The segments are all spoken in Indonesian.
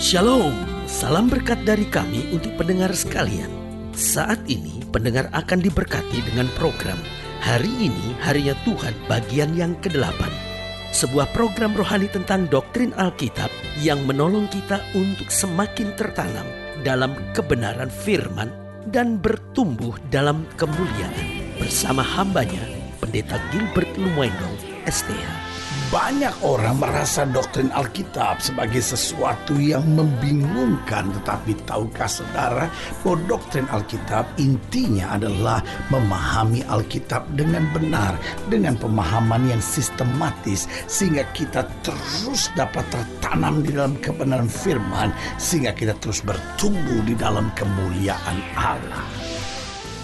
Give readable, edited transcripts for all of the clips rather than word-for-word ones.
Shalom, salam berkat dari kami untuk pendengar sekalian. Saat ini pendengar akan diberkati dengan program Hari Ini Harinya Tuhan bagian yang ke-8. Sebuah program rohani tentang doktrin Alkitab yang menolong kita untuk semakin tertanam dalam kebenaran firman dan bertumbuh dalam kemuliaan. Bersama hambanya, Pendeta Gilbert Lumwendong, STH. Banyak orang merasa doktrin Alkitab sebagai sesuatu yang membingungkan. Tetapi tahukah saudara bahwa doktrin Alkitab intinya adalah memahami Alkitab dengan benar, dengan pemahaman yang sistematis, sehingga kita terus dapat tertanam di dalam kebenaran firman, sehingga kita terus bertumbuh di dalam kemuliaan Allah.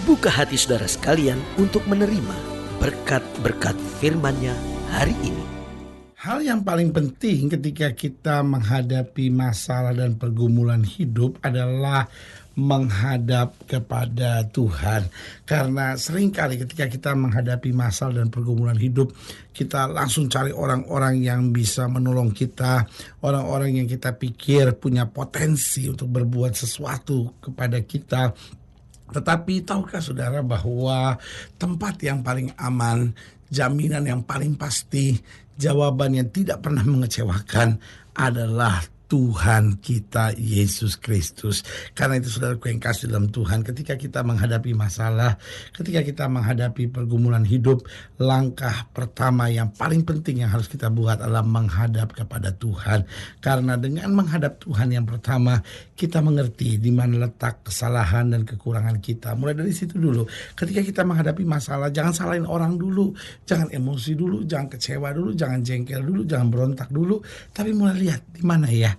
Buka hati saudara sekalian untuk menerima berkat-berkat firman-Nya hari ini. Hal yang paling penting ketika kita menghadapi masalah dan pergumulan hidup adalah menghadap kepada Tuhan. Karena seringkali ketika kita menghadapi masalah dan pergumulan hidup, kita langsung cari orang-orang yang bisa menolong kita, orang-orang yang kita pikir punya potensi untuk berbuat sesuatu kepada kita. Tetapi tahukah saudara bahwa tempat yang paling aman, jaminan yang paling pasti, jawaban yang tidak pernah mengecewakan adalah Tuhan kita Yesus Kristus. Karena itu saudaraku yang kasih dalam Tuhan, ketika kita menghadapi masalah, ketika kita menghadapi pergumulan hidup, langkah pertama yang paling penting yang harus kita buat adalah menghadap kepada Tuhan. Karena dengan menghadap Tuhan yang pertama, kita mengerti di mana letak kesalahan dan kekurangan kita. Mulai dari situ dulu. Ketika kita menghadapi masalah, jangan salahin orang dulu, jangan emosi dulu, jangan kecewa dulu, jangan jengkel dulu, jangan berontak dulu, tapi mulai lihat di mana ya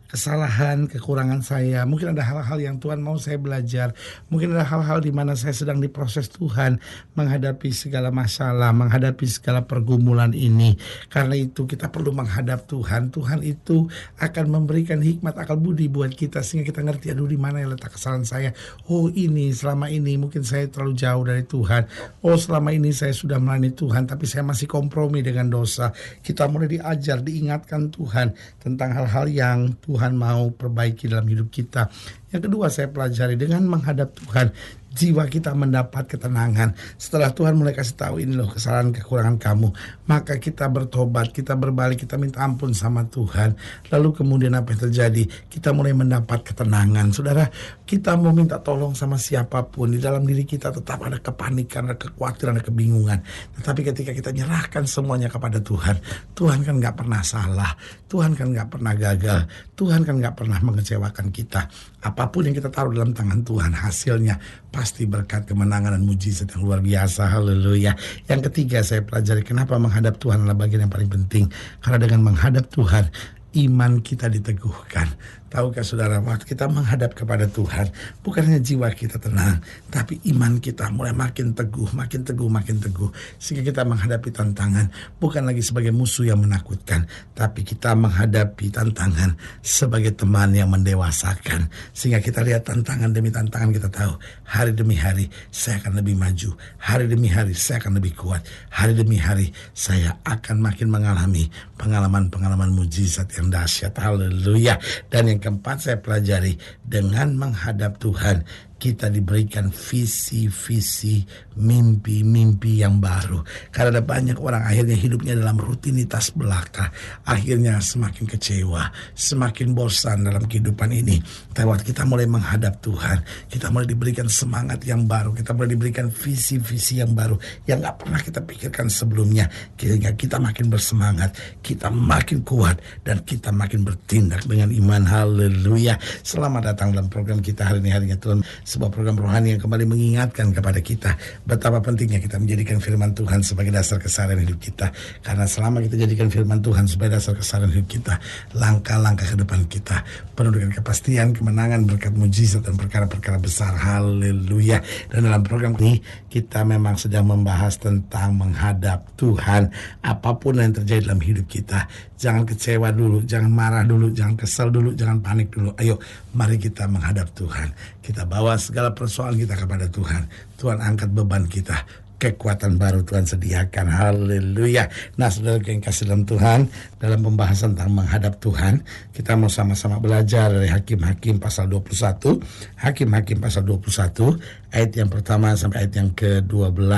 kesalahan, kekurangan saya. Mungkin ada hal-hal yang Tuhan mau saya belajar. Mungkin ada hal-hal di mana saya sedang diproses Tuhan menghadapi segala masalah, menghadapi segala pergumulan ini. Karena itu kita perlu menghadap Tuhan. Tuhan itu akan memberikan hikmat akal budi buat kita sehingga kita ngerti, aduh di mana ya letak kesalahan saya. Oh ini, selama ini mungkin saya terlalu jauh dari Tuhan. Oh selama ini saya sudah melayani Tuhan tapi saya masih kompromi dengan dosa. Kita mulai diajar, diingatkan Tuhan tentang hal-hal yang Tuhan mau perbaiki dalam hidup kita. Yang kedua saya pelajari, dengan menghadap Tuhan, jiwa kita mendapat ketenangan. Setelah Tuhan mulai kasih tahu ini loh kesalahan kekurangan kamu, maka kita bertobat, kita berbalik, kita minta ampun sama Tuhan. Lalu kemudian apa yang terjadi? Kita mulai mendapat ketenangan. Saudara, kita mau minta tolong sama siapapun, di dalam diri kita tetap ada kepanikan, ada kekhawatiran, ada kebingungan. Tetapi ketika kita nyerahkan semuanya kepada Tuhan, Tuhan kan gak pernah salah, Tuhan kan gak pernah gagal, Tuhan kan gak pernah mengecewakan kita. Apapun yang kita taruh dalam tangan Tuhan, hasilnya pasti berkat, kemenangan, dan mujizat yang luar biasa. Haleluya. Yang ketiga saya pelajari, kenapa menghadap Tuhan adalah bagian yang paling penting. Karena dengan menghadap Tuhan, iman kita diteguhkan. Tahukah saudara, waktu kita menghadap kepada Tuhan, bukan hanya jiwa kita tenang, tapi iman kita mulai makin teguh, makin teguh, makin teguh. Sehingga kita menghadapi tantangan bukan lagi sebagai musuh yang menakutkan, tapi kita menghadapi tantangan sebagai teman yang mendewasakan. Sehingga kita lihat tantangan demi tantangan, kita tahu hari demi hari saya akan lebih maju, hari demi hari saya akan lebih kuat, hari demi hari saya akan makin mengalami pengalaman-pengalaman mujizat yang dahsyat. Haleluya. Dan yang keempat saya pelajari, dengan menghadap Tuhan kita diberikan visi-visi, mimpi-mimpi yang baru. Karena ada banyak orang akhirnya hidupnya dalam rutinitas belaka, akhirnya semakin kecewa, semakin bosan dalam kehidupan ini. Tapi waktu kita mulai menghadap Tuhan, kita mulai diberikan semangat yang baru, kita mulai diberikan visi-visi yang baru yang gak pernah kita pikirkan sebelumnya. Sehingga kita makin bersemangat, kita makin kuat, dan kita makin bertindak dengan iman. Haleluya. Selamat datang dalam program kita hari ini, Harinya Tuhan, sebuah program rohani yang kembali mengingatkan kepada kita betapa pentingnya kita menjadikan firman Tuhan sebagai dasar keseharian hidup kita. Karena selama kita jadikan firman Tuhan sebagai dasar keseharian hidup kita, langkah-langkah ke depan kita penuh dengan kepastian, kemenangan, berkat mujizat, dan perkara-perkara besar. Haleluya. Dan dalam program ini kita memang sedang membahas tentang menghadap Tuhan. Apapun yang terjadi dalam hidup kita, jangan kecewa dulu, jangan marah dulu, jangan kesal dulu, jangan panik dulu. Ayo, mari kita menghadap Tuhan. Kita bawa segala persoalan kita kepada Tuhan. Tuhan angkat beban kita. kekuatan baru Tuhan sediakan. Haleluya. Nah, saudara yang kasih dalam Tuhan, dalam pembahasan tentang menghadap Tuhan, kita mau sama-sama belajar dari Hakim-Hakim pasal 21. Hakim-Hakim pasal 21 ayat yang pertama sampai ayat yang ke-12.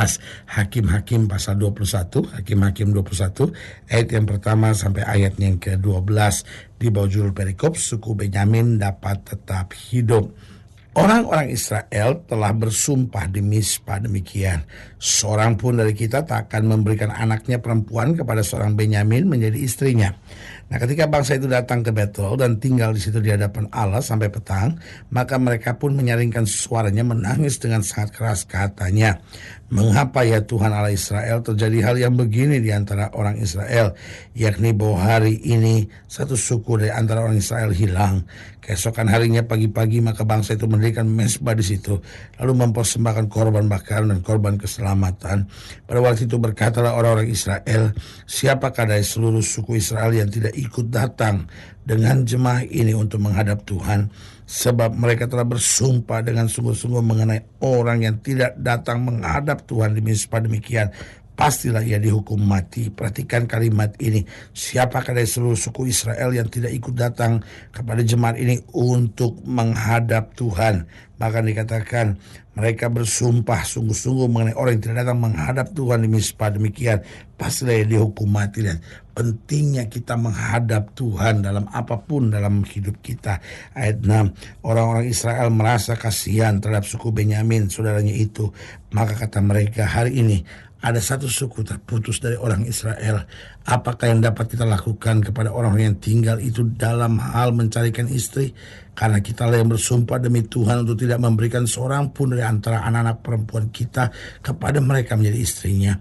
Hakim-Hakim pasal 21, Hakim-Hakim 21 ayat yang pertama sampai ayat yang ke-12. Di bawah judul perikop, suku Benyamin dapat tetap hidup. Orang-orang Israel telah bersumpah di Mizpah demikian, seorang pun dari kita tak akan memberikan anaknya perempuan kepada seorang Benyamin menjadi istrinya. Nah, ketika bangsa itu datang ke Betel dan tinggal di situ di hadapan Allah sampai petang, maka mereka pun menyaringkan suaranya menangis dengan sangat keras, katanya, "Mengapa ya Tuhan Allah Israel terjadi hal yang begini di antara orang Israel, yakni bahwa hari ini satu suku dari antara orang Israel hilang. Keesokan harinya pagi-pagi maka bangsa itu mendirikan mezbah di situ, lalu mempersembahkan korban bakaran dan korban keselamatan. Pada waktu itu berkatalah orang-orang Israel, siapakah dari seluruh suku Israel yang tidak ikut datang dengan jemaah ini untuk menghadap Tuhan? Sebab mereka telah bersumpah dengan sungguh-sungguh mengenai orang yang tidak datang menghadap Tuhan di Mizpah demikian, pastilah ia dihukum mati." Perhatikan kalimat ini. Siapakah dari seluruh suku Israel yang tidak ikut datang kepada jemaat ini untuk menghadap Tuhan? Bahkan dikatakan mereka bersumpah sungguh-sungguh mengenai orang yang tidak datang menghadap Tuhan di Mizpah demikian, pastilah ia dihukum mati. Dan pentingnya kita menghadap Tuhan dalam apapun dalam hidup kita. Ayat 6, orang-orang Israel merasa kasihan terhadap suku Benyamin, saudaranya itu. Maka kata mereka, hari ini ada satu suku terputus dari orang Israel. Apakah yang dapat kita lakukan kepada orang yang tinggal itu dalam hal mencarikan istri? Karena kitalah yang bersumpah demi Tuhan untuk tidak memberikan seorang pun dari antara anak-anak perempuan kita kepada mereka menjadi istrinya.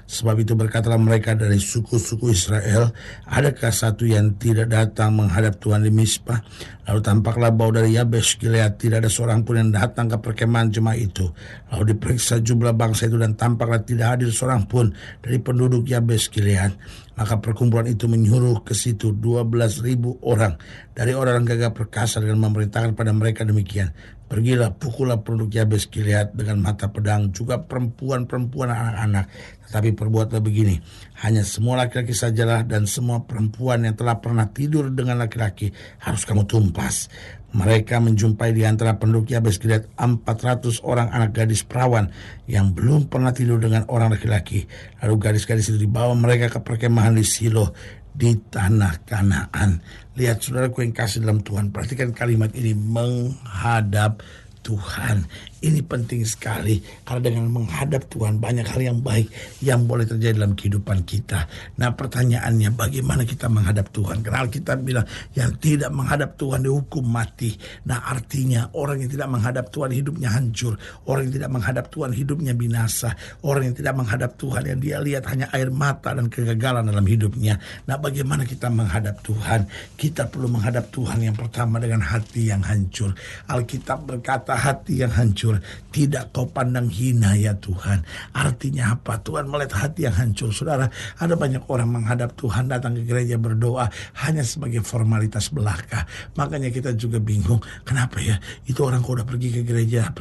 Sebab itu berkatalah mereka dari suku-suku Israel, adakah satu yang tidak datang menghadap Tuhan di Mizpah? Lalu tampaklah bahwa dari Yabesh Gilead tidak ada seorang pun yang datang ke perkemahan jemaah itu. Lalu diperiksa jumlah bangsa itu dan tampaklah tidak hadir seorang pun dari penduduk Yabesh Gilead. Maka perkumpulan itu menyuruh ke situ 12.000 orang dari orang gagah perkasa dengan memerintahkan pada mereka demikian, pergilah pukullah penduduk Yabesh Gilead dengan mata pedang, juga perempuan-perempuan anak-anak. Tetapi perbuatlah begini, hanya semua laki-laki sajalah dan semua perempuan yang telah pernah tidur dengan laki-laki harus kamu tumpas. Mereka menjumpai di antara penduduk Yabesh Gilead 400 orang anak gadis perawan yang belum pernah tidur dengan orang laki-laki. Lalu gadis-gadis itu dibawa mereka ke perkemahan di Silo di tanah Kanaan. Lihat saudaraku yang kasih dalam Tuhan, perhatikan kalimat ini, menghadap Tuhan. Ini penting sekali, karena dengan menghadap Tuhan banyak hal yang baik yang boleh terjadi dalam kehidupan kita. Nah, pertanyaannya, bagaimana kita menghadap Tuhan? Karena Alkitab bilang yang tidak menghadap Tuhan dihukum mati. Nah, artinya orang yang tidak menghadap Tuhan hidupnya hancur. Orang yang tidak menghadap Tuhan hidupnya binasa. Orang yang tidak menghadap Tuhan yang dia lihat hanya air mata dan kegagalan dalam hidupnya. Nah, bagaimana kita menghadap Tuhan? Kita perlu menghadap Tuhan yang pertama dengan hati yang hancur. Alkitab berkata hati yang hancur tidak kau pandang hina ya Tuhan. Artinya apa? Tuhan melihat hati yang hancur. Saudara, ada banyak orang menghadap Tuhan, datang ke gereja berdoa hanya sebagai formalitas belaka. Makanya kita juga bingung, kenapa ya itu orang kau udah pergi ke gereja,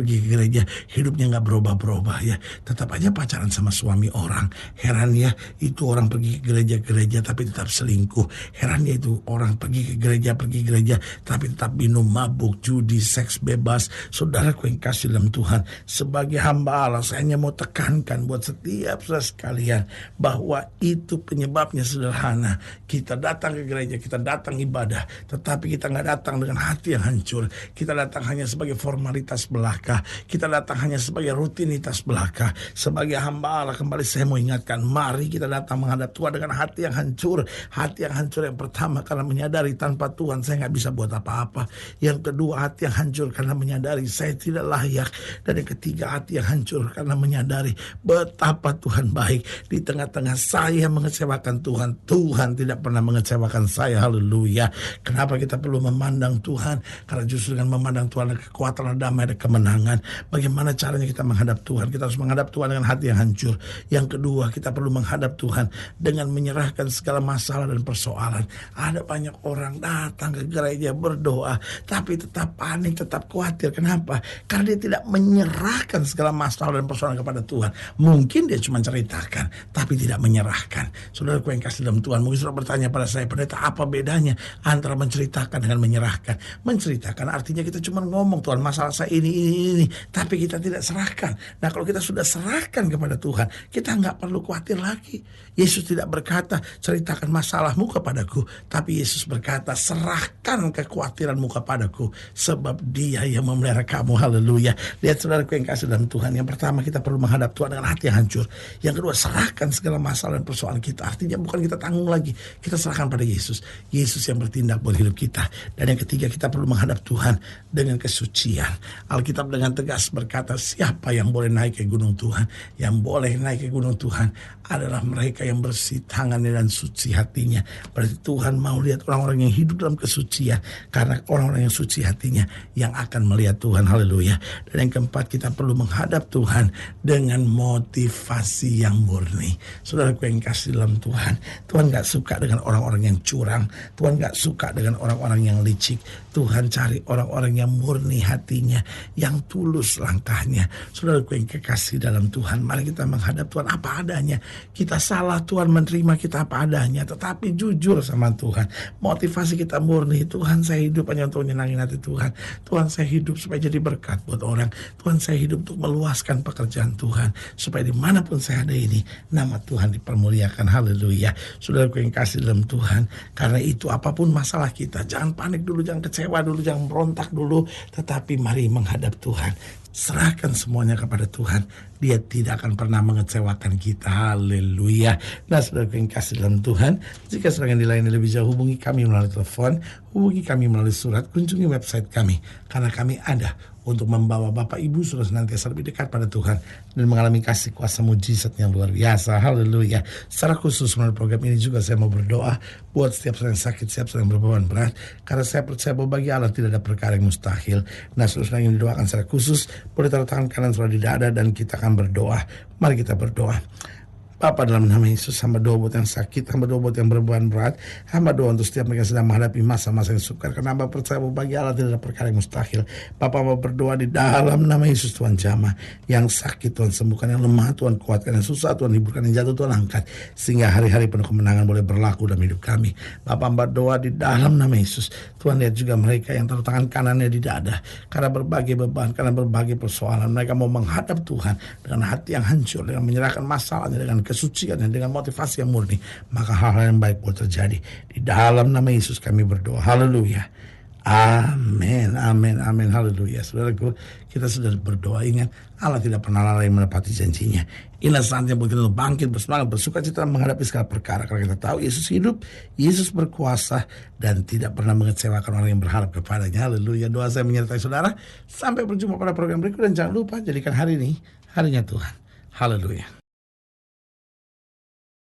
hidupnya gak berubah-berubah ya, tetap aja pacaran sama suami orang. Heran ya, itu orang pergi ke gereja tapi tetap selingkuh. Heran ya, itu orang pergi ke gereja tapi tetap minum, mabuk, judi, seks bebas. Saudaraku yang kasih dalam Tuhan, sebagai hamba Allah, saya hanya mau tekankan buat setiap saudara sekalian bahwa itu penyebabnya sederhana. Kita datang ke gereja, kita datang ibadah, tetapi kita nggak datang dengan hati yang hancur. Kita datang hanya sebagai formalitas belaka. Kita datang hanya sebagai rutinitas belaka. Sebagai hamba Allah, kembali saya mau ingatkan, mari kita datang menghadap Tuhan dengan hati yang hancur. Hati yang hancur yang pertama karena menyadari tanpa Tuhan saya nggak bisa buat apa-apa. Yang kedua, hati yang hancur karena menyadari saya tidak layak. Dan yang ketiga, hati yang hancur karena menyadari betapa Tuhan baik. Di tengah-tengah saya mengecewakan Tuhan, Tuhan tidak pernah mengecewakan saya. Haleluya. Kenapa kita perlu memandang Tuhan? Karena justru dengan memandang Tuhan ada kekuatan, ada damai, ada kemenangan. Bagaimana caranya kita menghadap Tuhan? Kita harus menghadap Tuhan dengan hati yang hancur. Yang kedua, kita perlu menghadap Tuhan dengan menyerahkan segala masalah dan persoalan. Ada banyak orang datang ke gereja berdoa tapi tetap panik, tetap khawatir. Kenapa? Kenapa? Karena dia tidak menyerahkan segala masalah dan persoalan kepada Tuhan. Mungkin dia cuma ceritakan, tapi tidak menyerahkan. Saudaraku yang kasih dalam Tuhan, mungkin saudara bertanya pada saya, pendeta, apa bedanya antara menceritakan dengan menyerahkan? Menceritakan artinya kita cuma ngomong, Tuhan masalah saya ini, tapi kita tidak serahkan. Nah, kalau kita sudah serahkan kepada Tuhan, kita nggak perlu khawatir lagi. Yesus tidak berkata, ceritakan masalahmu kepadaku, tapi Yesus berkata, serahkan kekhawatiranmu kepadaku, sebab Dia yang memelihara kamu. Haleluya. Lihat saudaraku yang kasih dalam Tuhan, yang pertama kita perlu menghadap Tuhan dengan hati yang hancur. Yang kedua, serahkan segala masalah dan persoalan kita. Artinya bukan kita tanggung lagi, kita serahkan pada Yesus. Yesus yang bertindak buat hidup kita. Dan yang ketiga, kita perlu menghadap Tuhan dengan kesucian. Alkitab dengan tegas berkata, siapa yang boleh naik ke gunung Tuhan? Yang boleh naik ke gunung Tuhan adalah mereka yang bersih tangannya dan suci hatinya. Berarti Tuhan mau lihat orang-orang yang hidup dalam kesucian, karena orang-orang yang suci hatinya yang akan melihat Tuhan. Haleluya. Dan yang keempat, kita perlu menghadap Tuhan dengan motivasi yang murni. Saudaraku yang kasih dalam Tuhan, Tuhan gak suka dengan orang-orang yang curang. Tuhan gak suka dengan orang-orang yang licik. Tuhan cari orang-orang yang murni hatinya, yang tulus langkahnya. Saudaraku yang kekasih dalam Tuhan, mari kita menghadap Tuhan apa adanya. Kita salah, Tuhan menerima kita apa adanya, tetapi jujur sama Tuhan. Motivasi kita murni, Tuhan saya hidup hanya untuk menyenangin hati Tuhan. Tuhan saya hidup supaya jadi berkat buat orang. Tuhan saya hidup untuk meluaskan pekerjaan Tuhan, supaya dimanapun saya ada ini, nama Tuhan dipermuliakan. Haleluya. Saudaraku yang kasih dalam Tuhan, karena itu apapun masalah kita, jangan panik dulu, jangan kecewa dulu, jangan berontak dulu, tetapi mari menghadap Tuhan. Serahkan semuanya kepada Tuhan. Dia tidak akan pernah mengecewakan kita. Haleluya. Nah, saudara yang kasih dalam Tuhan, jika sedang dilayani lebih jauh, hubungi kami melalui telepon, hubungi kami melalui surat, kunjungi website kami, karena kami ada untuk membawa Bapak Ibu sudah senantiasa lebih dekat pada Tuhan dan mengalami kasih kuasa mujizat yang luar biasa. Haleluya. Secara khusus melalui program ini juga saya mau berdoa buat setiap orang yang sakit, setiap orang yang berbeban berat, karena saya percaya bahwa bagi Allah tidak ada perkara yang mustahil. Nah, saudara yang didoakan secara khusus, boleh taruh tangan kanan saudara di dada dan kita akan berdoa. Mari kita berdoa. Bapa, dalam nama Yesus, hamba doa buat yang sakit, hamba doa buat yang berbeban berat, hamba doa untuk setiap mereka sedang menghadapi masa-masa yang sukar, karena hamba percaya bahwa bagi Allah tidak ada perkara yang mustahil. Bapa, hamba berdoa di dalam nama Yesus, Tuhan jamah yang sakit Tuhan sembuhkan, yang lemah Tuhan kuatkan, yang susah Tuhan hiburkan, yang jatuh Tuhan angkat, sehingga hari-hari penuh kemenangan boleh berlaku dalam hidup kami. Bapa, hamba doa di dalam nama Yesus, Tuhan lihat juga mereka yang taruh tangan kanannya di dada, karena berbagai beban, karena berbagai persoalan, mereka mau menghadap Tuhan dengan hati yang hancur, dengan menyerahkan masalahnya, dengan kesucian dan dengan motivasi yang murni, maka hal-hal yang baik boleh terjadi. Di dalam nama Yesus kami berdoa. Haleluya. Amin, amin, amin, haleluya. Saudaraku, kita sudah berdoa, ingat Allah tidak pernah lalai menepati janjinya. Inilah saatnya buat kita bangkit, bersemangat, bersuka cita menghadapi segala perkara, karena kita tahu Yesus hidup, Yesus berkuasa, dan tidak pernah mengecewakan orang yang berharap kepadanya. Haleluya. Doa saya menyertai saudara. Sampai berjumpa pada program berikut, dan jangan lupa jadikan hari ini harinya Tuhan. Haleluya.